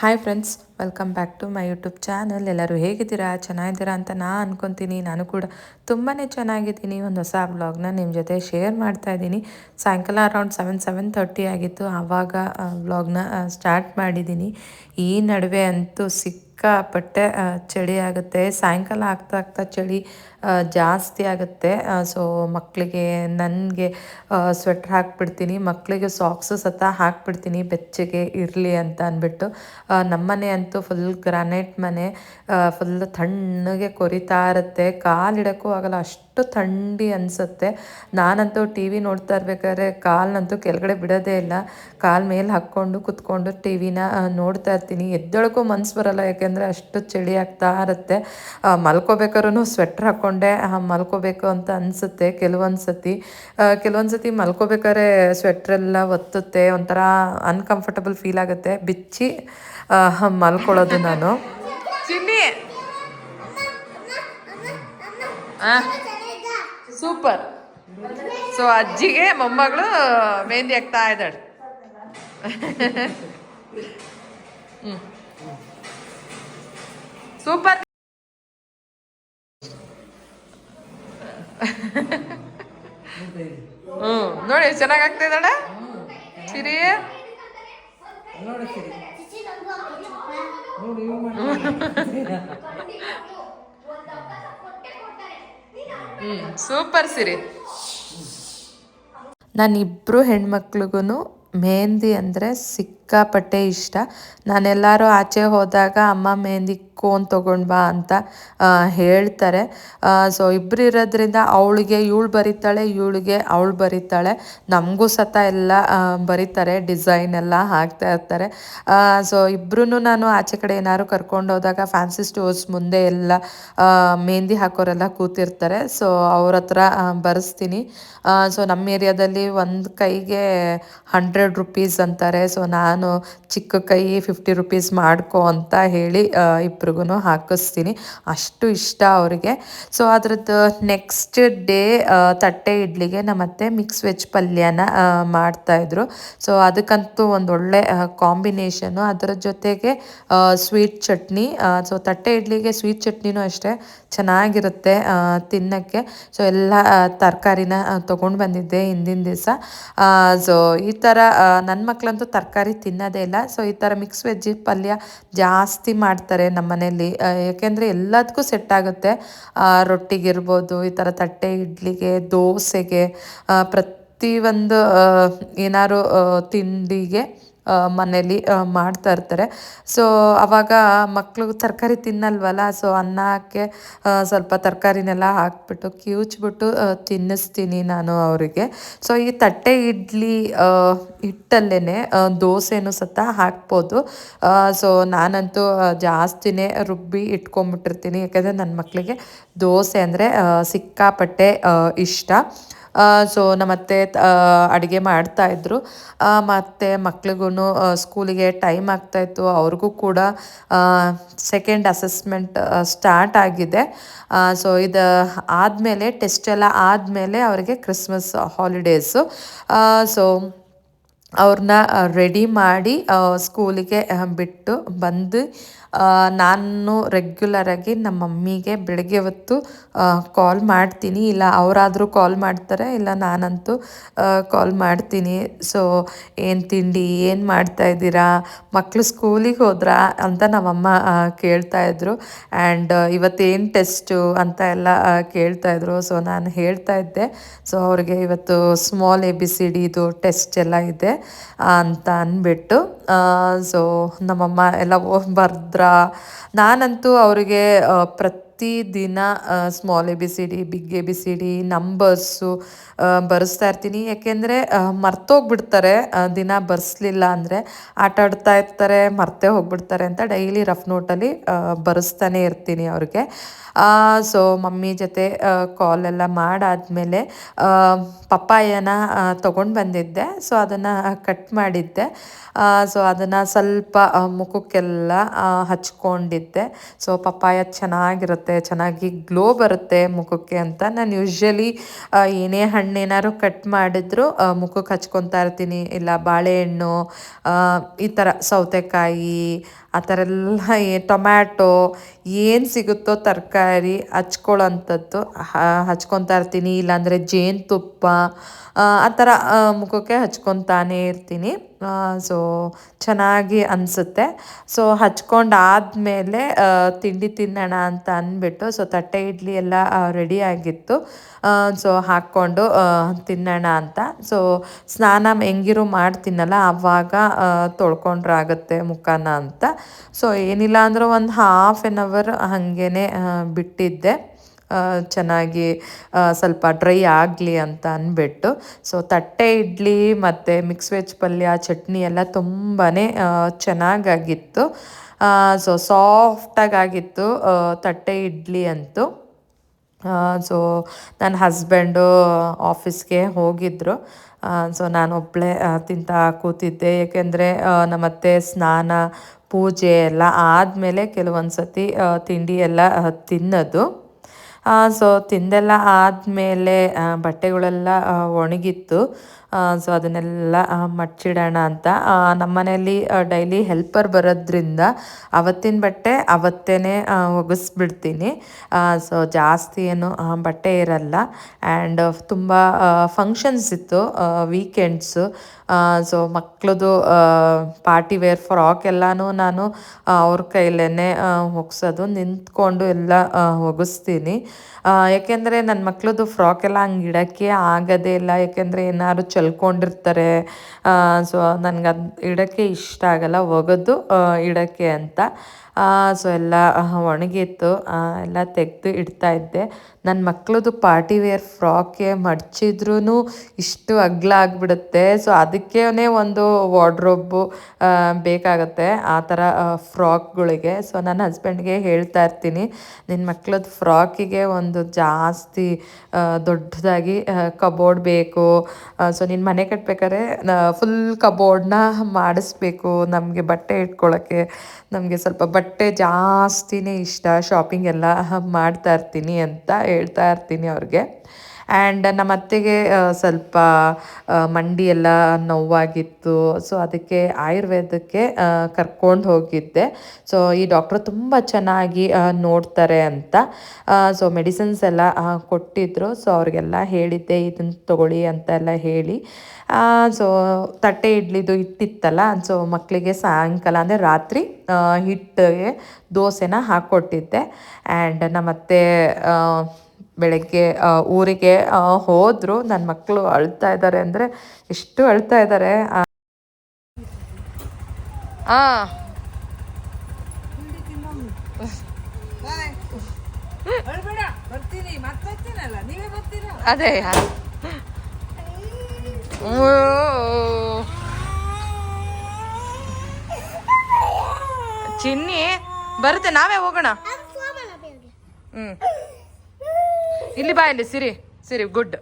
Hi friends, welcome back to my YouTube channel. ಎಲ್ಲರೂ ಹೇಗಿದ್ದೀರಾ? ಚೆನ್ನಾಗಿದ್ದೀರಾ ಅಂತ ನಾನು ಅನ್ಕೊತೀನಿ. ನಾನು ಕೂಡ ತುಂಬಾ ಚೆನ್ನಾಗಿದ್ದೀನಿ. ಒಂದು ಹೊಸ ವ್ಲಾಗ್ನ ನಿಮ್ಮ ಜೊತೆ ಶೇರ್ ಮಾಡ್ತಾ ಇದ್ದೀನಿ. ಸಾಯಂಕಾಲ ಅರೌಂಡ್ 7:30 ಆಗಿತ್ತು. ಆವಾಗ ವ್ಲಾಗ್ನ ಸ್ಟಾರ್ಟ್ ಮಾಡಿದ್ದೀನಿ. ಈ ನಡುವೆ ಅಂತೂ ಸಿಕ್ಕಾಪಟ್ಟೆ ಚಳಿ ಆಗುತ್ತೆ. ಸಾಯಂಕಾಲ ಆಗ್ತಾ ಆಗ್ತಾ ಚಳಿ ಜಾಸ್ತಿ ಆಗುತ್ತೆ. ಸೊ ಮಕ್ಕಳಿಗೆ, ನನಗೆ ಸ್ವೆಟ್ರ್ ಹಾಕ್ಬಿಡ್ತೀನಿ. ಮಕ್ಕಳಿಗೆ ಸಾಕ್ಸು ಸತ ಹಾಕ್ಬಿಡ್ತೀನಿ ಬೆಚ್ಚಗೆ ಇರಲಿ ಅಂತ ಅಂದ್ಬಿಟ್ಟು. ನಮ್ಮನೆ ಅಂತೂ ಫುಲ್ ಗ್ರಾನೈಟ್ ಮನೆ. ಫುಲ್ ತಣ್ಣಗೆ ಕೊರಿತಾ ಇರುತ್ತೆ. ಕಾಲಿಡೋಕ್ಕೂ ಆಗಲ್ಲ, ಅಷ್ಟು ಥಂಡಿ ಅನಿಸುತ್ತೆ. ನಾನಂತೂ ಟಿ ವಿ ನೋಡ್ತಾ ಇರ್ಬೇಕಾದ್ರೆ ಕಾಲನ್ನಂತೂ ಕೆಳಗಡೆ ಬಿಡೋದೇ ಇಲ್ಲ. ಕಾಲು ಮೇಲೆ ಹಾಕ್ಕೊಂಡು ಕುತ್ಕೊಂಡು ಟಿ ವಿನ ನೋಡ್ತಾ ಇರ್ತೀನಿ. ಎದ್ದೇಳಕ್ಕೂ ಮನ್ಸು ಬರಲ್ಲ, ಯಾಕೆಂದರೆ ಅಷ್ಟು ಚಳಿ ಆಗ್ತಾ ಇರುತ್ತೆ. ಮಲ್ಕೋಬೇಕಾದ್ರೂ ಸ್ವೆಟ್ರ್ ಹಾಕ್ಕೊಂಡೆ ಮಲ್ಕೋಬೇಕು ಅಂತ ಅನಿಸುತ್ತೆ ಕೆಲವೊಂದು ಸತಿ ಮಲ್ಕೋಬೇಕಾದ್ರೆ ಸ್ವೆಟ್ರೆಲ್ಲ ಒತ್ತುತ್ತೆ. ಒಂಥರ ಅನ್ಕಂಫರ್ಟಬಲ್ ಫೀಲ್ ಆಗುತ್ತೆ. ಬಿಚ್ಚಿ ಮಲ್ಕೊಳ್ಳೋದು ನಾನು. ಚಿನ್ನಿ ಸೂಪರ್. ಸೊ ಅಜ್ಜಿಗೆ ಮೊಮ್ಮಗಳು ಮೆಹಂದಿ ಹಾಕ್ತಾ ಇದ್ದಾಳೆ. ಸೂಪರ್. ನೋಡಿ ಚೆನ್ನಾಗಿ ಆಗ್ತಾ ಇದ್ದಾಳೆ ಸಿರಿ. ಸೂಪರ್ ಸಿರಿ. ನಾನಿಬ್ಬರು ಹೆಣ್ಮಕ್ಳಿಗೂ ಮೆಹಂದಿ ಅಂದರೆ ಸಿಕ್ಕಾಪಟ್ಟೆ ಇಷ್ಟ. ನಾನೆಲ್ಲರೂ ಆಚೆ ಹೋದಾಗ ಅಮ್ಮ ಮೆಹಂದಿ ಕೋನ್ ತೊಗೊಂಡು ಬಾ ಅಂತ ಹೇಳ್ತಾರೆ. ಸೊ ಇಬ್ಬರು ಇರೋದ್ರಿಂದ ಅವಳಿಗೆ ಇವಳು ಬರೀತಾಳೆ, ಇವಳಿಗೆ ಅವಳು ಬರೀತಾಳೆ. ನಮಗೂ ಸತ ಎಲ್ಲ ಬರೀತಾರೆ, ಡಿಸೈನ್ ಎಲ್ಲ ಹಾಕ್ತಾ ಇರ್ತಾರೆ. ಸೊ ಇಬ್ಬರೂ ನಾನು ಆಚೆ ಕಡೆ ಏನಾದ್ರು ಕರ್ಕೊಂಡು ಹೋದಾಗ ಫ್ಯಾನ್ಸಿ ಸ್ಟೋರ್ಸ್ ಮುಂದೆ ಎಲ್ಲ ಮೆಹಂದಿ ಹಾಕೋರೆಲ್ಲ ಕೂತಿರ್ತಾರೆ. ಸೊ ಅವ್ರ ಹತ್ರ ಬರೆಸ್ತೀನಿ. ಸೊ ನಮ್ಮ ಏರಿಯಾದಲ್ಲಿ ಒಂದು ಕೈಗೆ 100 ರೂಪೀಸ್ ಅಂತಾರೆ. ಸೊ ನಾನು ಚಿಕ್ಕ ಕೈ 50 ರೂಪೀಸ್ ಮಾಡ್ಕೊ ಅಂತ ಹೇಳಿ ಇಬ್ರಿಗೂ ಹಾಕಿಸ್ತೀನಿ. ಅಷ್ಟು ಇಷ್ಟ ಅವರಿಗೆ. ಸೊ ಅದ್ರದ್ದು ನೆಕ್ಸ್ಟ್ ಡೇ ತಟ್ಟೆ ಇಡ್ಲಿಗೆ ನಮ್ಮತ್ತೆ ಮಿಕ್ಸ್ ವೆಜ್ ಪಲ್ಯನ ಮಾಡ್ತಾಯಿದ್ರು. ಸೊ ಅದಕ್ಕಂತೂ ಒಂದೊಳ್ಳೆ ಕಾಂಬಿನೇಷನು. ಅದರ ಜೊತೆಗೆ ಸ್ವೀಟ್ ಚಟ್ನಿ. ಸೊ ತಟ್ಟೆ ಇಡ್ಲಿಗೆ ಸ್ವೀಟ್ ಚಟ್ನಿನೂ ಅಷ್ಟೇ ಚೆನ್ನಾಗಿರುತ್ತೆ ತಿನ್ನೋಕ್ಕೆ. ಸೊ ಎಲ್ಲ ತರಕಾರಿನ ತೊಗೊಂಡು ಬಂದಿದ್ದೆ ಹಿಂದಿನ ದಿವಸ. ಸೊ ಈ ಥರ ನನ್ನ ಮಕ್ಕಳಂತೂ ತರಕಾರಿ ತಿನ್ನೋದೇ ಇಲ್ಲ. ಸೊ ಈ ಥರ ಮಿಕ್ಸ್ ವೆಜ್ ಪಲ್ಯ ಜಾಸ್ತಿ ಮಾಡ್ತಾರೆ ನಮ್ಮ ಮನೇಲಿ. ಯಾಕೆಂದರೆ ಎಲ್ಲದಕ್ಕೂ ಸೆಟ್ ಆಗುತ್ತೆ. ರೊಟ್ಟಿಗಿರ್ಬೋದು, ಈ ಥರ ತಟ್ಟೆ ಇಡ್ಲಿಗೆ, ದೋಸೆಗೆ, ಪ್ರತಿಯೊಂದು ಏನಾದ್ರು ತಿಂಡಿಗೆ ಮನೇಲಿ ಮಾಡ್ತಾ ಇರ್ತಾರೆ. ಸೊ ಆವಾಗ ಮಕ್ಕಳು ತರಕಾರಿ ತಿನ್ನಲ್ವಲ್ಲ. ಸೊ ಅನ್ನಕ್ಕೆ ಸ್ವಲ್ಪ ತರಕಾರಿನೆಲ್ಲ ಹಾಕ್ಬಿಟ್ಟು ಕಿವುಚ್ಬಿಟ್ಟು ತಿನ್ನಿಸ್ತೀನಿ ನಾನು ಅವರಿಗೆ. ಸೊ ಈ ತಟ್ಟೆ ಇಡ್ಲಿ ಹಿಟ್ಟಲ್ಲೇ ದೋಸೆನೂ ಸತ ಹಾಕ್ಬೋದು. ಸೊ ನಾನಂತೂ ಜಾಸ್ತಿನೇ ರುಬ್ಬಿ ಇಟ್ಕೊಂಬಿಟ್ಟಿರ್ತೀನಿ. ಯಾಕಂದರೆ ನನ್ನ ಮಕ್ಕಳಿಗೆ ದೋಸೆ ಅಂದರೆ ಸಿಕ್ಕಾಪಟ್ಟೆ ಇಷ್ಟ. ಸೊ ನಮ್ಮತ್ತೆ ಅಡುಗೆ ಮಾಡ್ತಾಯಿದ್ರು. ಮತ್ತು ಮಕ್ಳಿಗೂ ಸ್ಕೂಲಿಗೆ ಟೈಮ್ ಆಗ್ತಾಯಿತ್ತು. ಅವ್ರಿಗೂ ಕೂಡ ಸೆಕೆಂಡ್ ಅಸೆಸ್ಮೆಂಟ್ ಸ್ಟಾರ್ಟ್ ಆಗಿದೆ. ಸೊ ಇದು ಆದಮೇಲೆ ಟೆಸ್ಟ್ ಎಲ್ಲ ಆದಮೇಲೆ ಅವರಿಗೆ ಕ್ರಿಸ್ಮಸ್ ಹಾಲಿಡೇಸು. ಸೊ ಅವ್ರನ್ನ ರೆಡಿ ಮಾಡಿ ಸ್ಕೂಲಿಗೆ ಬಿಟ್ಟು ಬಂದು ನಾನು ರೆಗ್ಯುಲರಾಗಿ ನಮ್ಮ ಮಮ್ಮಿಗೆ ಬೆಳಗ್ಗೆ ಹೊತ್ತು ಕಾಲ್ ಮಾಡ್ತೀನಿ. ಇಲ್ಲ ಅವರಾದರೂ ಕಾಲ್ ಮಾಡ್ತಾರೆ, ಇಲ್ಲ ನಾನಂತೂ ಕಾಲ್ ಮಾಡ್ತೀನಿ. ಸೊ ಏನು ತಿಂಡಿ, ಏನು ಮಾಡ್ತಾಯಿದ್ದೀರಾ, ಮಕ್ಕಳು ಸ್ಕೂಲಿಗೆ ಹೋದ್ರಾ ಅಂತ ನಮ್ಮಮ್ಮ ಕೇಳ್ತಾಯಿದ್ರು. ಆ್ಯಂಡ್ ಇವತ್ತೇನು ಟೆಸ್ಟು ಅಂತ ಎಲ್ಲ ಕೇಳ್ತಾಯಿದ್ರು. ಸೊ ನಾನು ಹೇಳ್ತಾ ಇದ್ದೆ. ಸೊ ಅವ್ರಿಗೆ ಇವತ್ತು ಸ್ಮಾಲ್ ABCD ಇದು ಟೆಸ್ಟ್ ಎಲ್ಲ ಇದೆ ಅಂತ ಅಂದ್ಬಿಟ್ಟು. ಸೊ ನಮ್ಮಮ್ಮ ಎಲ್ಲ ಬರ್ದ್ರ. ನಾನಂತೂ ಅವರಿಗೆ ಪ್ರತಿದಿನ small ABCD, big ABCD, numbers ಬರೆಸ್ತಾ ಇರ್ತೀನಿ. ಯಾಕೆಂದರೆ ಮರ್ತೋಗ್ಬಿಡ್ತಾರೆ. ದಿನ ಬರೆಸ್ಲಿಲ್ಲ ಅಂದರೆ ಆಟ ಆಡ್ತಾ ಇರ್ತಾರೆ, ಮರ್ತೇ ಹೋಗ್ಬಿಡ್ತಾರೆ ಅಂತ ಡೈಲಿ ರಫ್ ನೋಟಲ್ಲಿ ಬರೆಸ್ತಾನೆ ಇರ್ತೀನಿ ಅವ್ರಿಗೆ. ಸೊ ಮಮ್ಮಿ ಜೊತೆ ಕಾಲೆಲ್ಲ ಮಾಡಾದಮೇಲೆ ಪಪ್ಪಾಯನ ತೊಗೊಂಡು ಬಂದಿದ್ದೆ. ಸೊ ಅದನ್ನು ಕಟ್ ಮಾಡಿದ್ದೆ. ಸೊ ಅದನ್ನು ಸ್ವಲ್ಪ ಮುಖಕ್ಕೆಲ್ಲ ಹಚ್ಕೊಂಡಿದ್ದೆ. ಸೊ ಪಪ್ಪಾಯ ಚೆನ್ನಾಗಿರುತ್ತೆ ಬರುತ್ತೆ, ಚೆನ್ನಾಗಿ ಗ್ಲೋ ಬರುತ್ತೆ ಮುಖಕ್ಕೆ ಅಂತ ನಾನು ಯೂಶ್ವಲಿ ಏನೇ ಹಣ್ಣೇನಾದ್ರು ಕಟ್ ಮಾಡಿದ್ರು ಮುಖಕ್ಕೆ ಹಚ್ಕೊತಾ ಇರ್ತೀನಿ. ಇಲ್ಲ ಬಾಳೆಹಣ್ಣು, ಈ ಥರ ಸೌತೆಕಾಯಿ, ಆ ಥರ ಎಲ್ಲ ಟೊಮ್ಯಾಟೊ ಏನು ಸಿಗುತ್ತೋ ತರಕಾರಿ ಹಚ್ಕೊಳ್ಳೋಂಥದ್ದು ಹಚ್ಕೊತಾ ಇರ್ತೀನಿ. ಇಲ್ಲಾಂದರೆ ಜೇನುತುಪ್ಪ ಆ ಥರ ಮುಖಕ್ಕೆ ಹಚ್ಕೊತಾನೇ ಇರ್ತೀನಿ. ಸೊ ಚೆನ್ನಾಗಿ ಅನಿಸುತ್ತೆ. ಸೊ ಹಚ್ಕೊಂಡಾದಮೇಲೆ ತಿಂಡಿ ತಿನ್ನೋಣ ಅಂತ ಅಂದ್ಬಿಟ್ಟು ಸೊ ತಟ್ಟೆ ಇಡ್ಲಿ ಎಲ್ಲ ರೆಡಿ ಆಗಿತ್ತು. ಸೊ ಹಾಕ್ಕೊಂಡು ತಿನ್ನೋಣ ಅಂತ. ಸೊ ಸ್ನಾನ ಹೆಂಗಿರು ಮಾಡ್ತೀನಲ್ಲ ಆವಾಗ ತೊಳ್ಕೊಂಡ್ರಾಗುತ್ತೆ ಮುಖನ ಅಂತ. ಸೊ ಏನಿಲ್ಲ ಅಂದರೂ ಒಂದು ಹಾಫ್ ಆನ್ ಅವರ್ ಹಾಗೇ ಬಿಟ್ಟಿದ್ದೆ, ಚೆನ್ನಾಗಿ ಸ್ವಲ್ಪ ಡ್ರೈ ಆಗಲಿ ಅಂತ ಅಂದ್ಬಿಟ್ಟು. ಸೊ ತಟ್ಟೆ ಇಡ್ಲಿ ಮತ್ತು ಮಿಕ್ಸ್ ವೆಜ್ ಪಲ್ಯ, ಚಟ್ನಿ ಎಲ್ಲ ತುಂಬಾ ಚೆನ್ನಾಗಾಗಿತ್ತು. ಸೊ ಸಾಫ್ಟಾಗಿತ್ತು ತಟ್ಟೆ ಇಡ್ಲಿ ಅಂತೂ. ಸೊ ನನ್ನ ಹಸ್ಬೆಂಡು ಆಫೀಸ್ಗೆ ಹೋಗಿದ್ದರು. ಸೊ ನಾನೊಬ್ಬಳೇ ತಿಂತಾ ಕೂತಿದ್ದೆ. ಏಕೆಂದರೆ ನಮ್ಮತ್ತೆ ಸ್ನಾನ ಪೂಜೆ ಎಲ್ಲ ಆದಮೇಲೆ ಕೆಲವೊಂದು ಸತಿ ತಿಂಡಿ ಎಲ್ಲ ತಿನ್ನೋದು. ಸೊ ತಿಂದೆಲ್ಲ ಆದಮೇಲೆ ಬಟ್ಟೆಗಳೆಲ್ಲ ಒಣಗಿತ್ತು. ಸೊ ಅದನ್ನೆಲ್ಲ ಮಡ್ಚಿಡೋಣ ಅಂತ. ನಮ್ಮ ಮನೆಯಲ್ಲಿ ಡೈಲಿ ಹೆಲ್ಪರ್ ಬರೋದ್ರಿಂದ ಅವತ್ತಿನ ಬಟ್ಟೆ ಅವತ್ತೇ ಒಗೆಸ್ಬಿಡ್ತೀನಿ. ಸೊ ಜಾಸ್ತಿ ಏನು ಬಟ್ಟೆ ಇರಲ್ಲ. ಆ್ಯಂಡ್ ತುಂಬ ಫಂಕ್ಷನ್ಸ್ ಇತ್ತು ವೀಕೆಂಡ್ಸು. ಸೊ ಮಕ್ಳದು ಪಾರ್ಟಿ ವೇರ್ ಫ್ರಾಕ್ ಎಲ್ಲನೂ ನಾನು ಅವ್ರ ಕೈಲೇ ಒಗ್ಸೋದು, ನಿಂತ್ಕೊಂಡು ಎಲ್ಲ ಒಗಿಸ್ತೀನಿ. ಯಾಕೆಂದರೆ ನನ್ನ ಮಕ್ಳದ್ದು ಫ್ರಾಕ್ ಎಲ್ಲ ಹಂಗೆ ಇಡೋಕ್ಕೆ ಆಗೋದೇ ಇಲ್ಲ. ಯಾಕೆಂದರೆ ಏನಾದ್ರು ಚಲ್ಕೊಂಡಿರ್ತಾರೆ. ಸೊ ನನಗೆ ಅದು ಇಡೋಕ್ಕೆ ಇಷ್ಟ ಆಗಲ್ಲ, ಒಗೆದು ಇಡೋಕ್ಕೆ ಅಂತ. ಸೊ ಎಲ್ಲ ಒಣಗಿತ್ತು, ಎಲ್ಲ ತೆಗೆದು ಇಡ್ತಾಯಿದ್ದೆ. ನನ್ನ ಮಕ್ಳದ್ದು ಪಾರ್ಟಿ ವೇರ್ ಫ್ರಾಕ್ಗೆ ಮಡ್ಚಿದ್ರೂ ಇಷ್ಟು ಅಗಲ ಆಗಿಬಿಡುತ್ತೆ. ಸೊ ಅದಕ್ಕೇ ಒಂದು ವಾರ್ಡ್ರೋಬು ಬೇಕಾಗುತ್ತೆ ಆ ಥರ ಫ್ರಾಕ್ಗಳಿಗೆ. ಸೊ ನನ್ನ ಹಸ್ಬೆಂಡ್ಗೆ ಹೇಳ್ತಾ ಇರ್ತೀನಿ, ನಿನ್ನ ಮಕ್ಳದ್ದು ಫ್ರಾಕಿಗೆ ಒಂದು ಜಾಸ್ತಿ ದೊಡ್ಡದಾಗಿ ಕಬೋರ್ಡ್ ಬೇಕು. ಸೊ ನಿನ್ನ ಮನೆ ಕಟ್ಬೇಕಾದ್ರೆ ಫುಲ್ ಕಬೋರ್ಡ್ನ ಮಾಡಿಸ್ಬೇಕು. ನಮಗೆ ಬಟ್ಟೆ ಇಟ್ಕೊಳ್ಳೋಕ್ಕೆ ನಮಗೆ ಸ್ವಲ್ಪ ಬಟ್ಟೆ ಜಾಸ್ತಿನೇ ಇಷ್ಟ, ಶಾಪಿಂಗ್ ಎಲ್ಲ ಮಾಡ್ತಾ ಇರ್ತೀನಿ ಅಂತ ಹೇಳ್ತಾ ಇರ್ತೀನಿ ಅವ್ರಿಗೆ. ಆ್ಯಂಡ್ ನಮ್ಮ ಅತ್ತೆಗೆ ಸ್ವಲ್ಪ ಮಂಡಿ ಎಲ್ಲ ನೋವಾಗಿತ್ತು. ಸೊ ಅದಕ್ಕೆ ಆಯುರ್ವೇದಕ್ಕೆ ಕರ್ಕೊಂಡು ಹೋಗಿದ್ದೆ. ಸೊ ಈ ಡಾಕ್ಟ್ರು ತುಂಬ ಚೆನ್ನಾಗಿ ನೋಡ್ತಾರೆ ಅಂತ. ಸೊ ಮೆಡಿಸಿನ್ಸ್ ಎಲ್ಲ ಕೊಟ್ಟಿದ್ದರು. ಸೊ ಅವ್ರಿಗೆಲ್ಲ ಹೇಳಿದ್ದೆ ಇದನ್ನು ತೊಗೊಳ್ಳಿ ಅಂತ ಎಲ್ಲ ಹೇಳಿ. ಸೊ ತಟ್ಟೆ ಇಡ್ಲಿದು ಹಿಟ್ಟಿತ್ತಲ್ಲ, ಸೊ ಮಕ್ಕಳಿಗೆ ಸಾಯಂಕಾಲ ಅಂದರೆ ರಾತ್ರಿ ಹಿಟ್ಟಿಗೆ ದೋಸೆನ ಹಾಕ್ಕೊಟ್ಟಿದ್ದೆ. ಆ್ಯಂಡ್ ನಮ್ಮತ್ತೆ ಬೆಳಗ್ಗೆ ಊರಿಗೆ ಹೋದರು. ನನ್ನ ಮಕ್ಕಳು ಅಳ್ತಾ ಇದ್ದಾರೆ ಅಂದರೆ ಎಷ್ಟು ಅಳ್ತಾ ಇದ್ದಾರೆ. ಅದೇ ಚಿನ್ನಿ ಬರುತ್ತೆ, ನಾವೇ ಹೋಗೋಣ. ಇಲ್ಲಿ ಬಾ, ಇಲ್ಲಿ ಸಿರಿ ಗುಡ್.